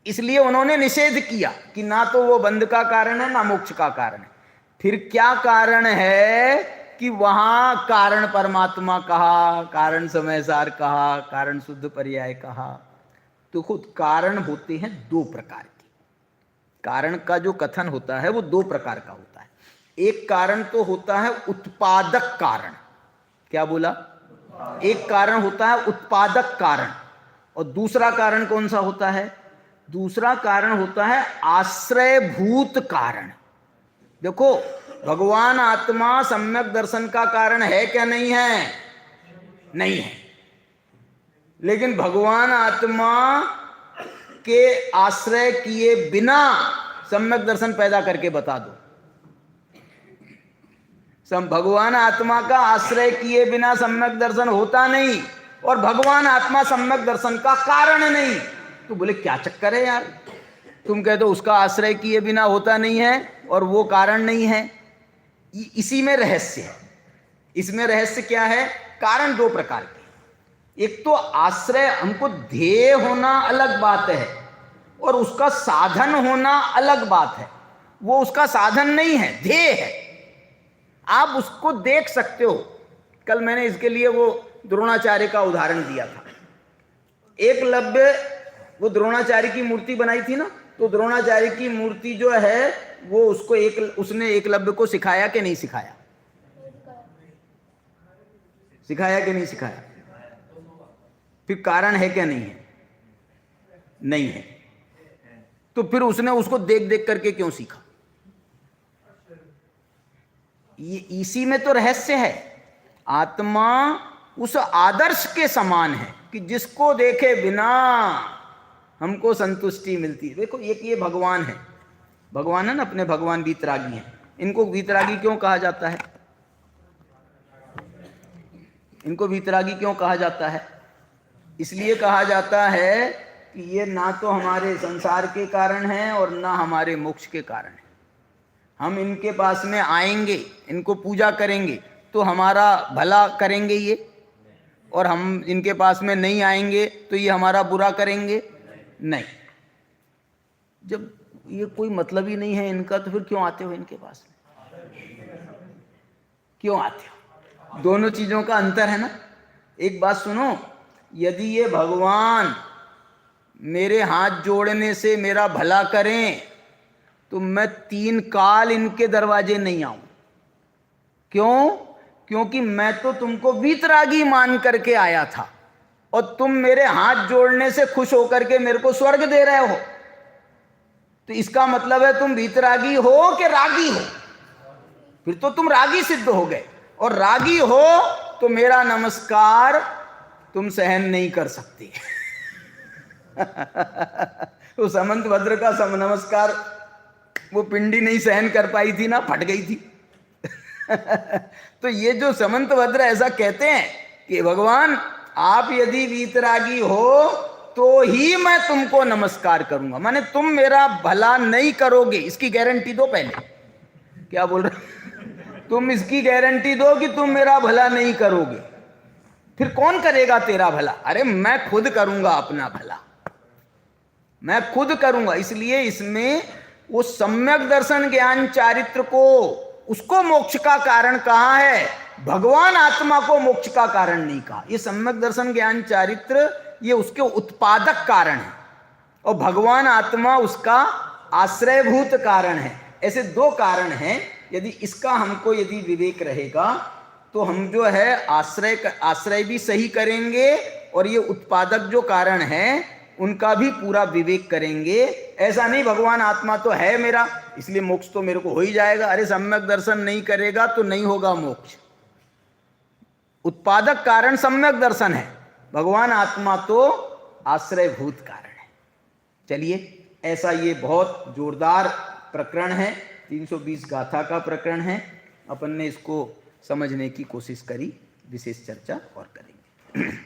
इसलिए उन्होंने निषेध किया कि ना तो वो बंध का कारण है ना मोक्ष का कारण है। फिर क्या कारण है कि वहां कारण परमात्मा कहा, कारण समय सार कहा, कारण शुद्ध पर्याय कहा। तो खुद कारण होते हैं दो प्रकार के। कारण का जो कथन होता है वो दो प्रकार का होता है। एक कारण तो होता है उत्पादक कारण। क्या बोला? एक कारण होता है उत्पादक कारण, और दूसरा कारण कौन सा होता है? दूसरा कारण होता है आश्रयभूत कारण। देखो, भगवान आत्मा सम्यक दर्शन का कारण है क्या नहीं है? नहीं है। लेकिन भगवान आत्मा के आश्रय किए बिना सम्यक दर्शन पैदा करके बता दो। भगवान आत्मा का आश्रय किए बिना सम्यक दर्शन होता नहीं, और भगवान आत्मा सम्यक दर्शन का कारण नहीं। तो बोले क्या चक्कर है यार, तुम कहते हो उसका आश्रय किए बिना होता नहीं है और वो कारण नहीं है। इसी में रहस्य है। इसमें रहस्य क्या है? कारण दो प्रकार के। एक तो आश्रय, हमको ध्येय होना अलग बात है और उसका साधन होना अलग बात है। वो उसका साधन नहीं है, ध्येय है। आप उसको देख सकते हो। कल मैंने इसके लिए वो द्रोणाचार्य का उदाहरण दिया था। एकलव्य, वो द्रोणाचार्य की मूर्ति बनाई थी ना, तो द्रोणाचार्य की मूर्ति जो है वो उसने एकलव्य को सिखाया कि नहीं सिखाया? सिखाया कि नहीं सिखाया? फिर कारण है क्या नहीं है? नहीं है। तो फिर उसने उसको देख देख करके क्यों सीखा? ये इसी में तो रहस्य है। आत्मा उस आदर्श के समान है कि जिसको देखे बिना हमको संतुष्टि मिलती है। देखो, एक ये भगवान है, भगवान है ना, अपने भगवान वीतरागी हैं। इनको वीतरागी क्यों कहा जाता है? इनको वीतरागी क्यों कहा जाता है? इसलिए कहा जाता है कि ये ना तो हमारे संसार के कारण हैं और ना हमारे मोक्ष के कारण हैं। हम इनके पास में आएंगे, इनको पूजा करेंगे तो हमारा भला करेंगे ये, और हम इनके पास में नहीं आएंगे तो ये हमारा बुरा करेंगे? नहीं। जब ये कोई मतलब ही नहीं है इनका, तो फिर क्यों आते हो इनके पास में? क्यों आते हो? दोनों चीजों का अंतर है ना। एक बात सुनो, यदि ये भगवान मेरे हाथ जोड़ने से मेरा भला करें तो मैं 3 काल इनके दरवाजे नहीं आऊं। क्यों? क्योंकि मैं तो तुमको वीतरागी मान करके आया था और तुम मेरे हाथ जोड़ने से खुश होकर के मेरे को स्वर्ग दे रहे हो। तो इसका मतलब है तुम वीतरागी हो कि रागी हो? फिर तो तुम रागी सिद्ध हो गए, और रागी हो तो मेरा नमस्कार तुम सहन नहीं कर सकते। तो समंतभद्र का नमस्कार वो पिंडी नहीं सहन कर पाई थी ना, फट गई थी। तो ये जो समंतभद्र ऐसा कहते हैं कि भगवान आप यदि वीतरागी हो तो ही मैं तुमको नमस्कार करूंगा, माने तुम मेरा भला नहीं करोगे इसकी गारंटी दो पहले। क्या बोल रहे? तुम इसकी गारंटी दो कि तुम मेरा भला नहीं करोगे, फिर कौन करेगा तेरा भला? अरे मैं खुद करूंगा अपना भला, मैं खुद करूंगा। इसलिए इसमें वो सम्यक दर्शन ज्ञान चारित्र को, उसको मोक्ष का कारण कहा है, भगवान आत्मा को मोक्ष का कारण नहीं कहा। ये सम्यक दर्शन ज्ञान चारित्र ये उसके उत्पादक कारण है और भगवान आत्मा उसका आश्रयभूत कारण है। ऐसे दो कारण हैं। यदि इसका हमको यदि विवेक रहेगा तो हम जो है आश्रय भी सही करेंगे और ये उत्पादक जो कारण है उनका भी पूरा विवेक करेंगे। ऐसा नहीं भगवान आत्मा तो है मेरा इसलिए मोक्ष तो मेरे को हो ही जाएगा। अरे सम्यक दर्शन नहीं करेगा तो नहीं होगा मोक्ष। उत्पादक कारण सम्यक दर्शन है, भगवान आत्मा तो आश्रयभूत कारण है। चलिए, ऐसा ये बहुत जोरदार प्रकरण है, 320 गाथा का प्रकरण है। अपन ने इसको समझने की कोशिश करी, विशेष चर्चा और करेंगे।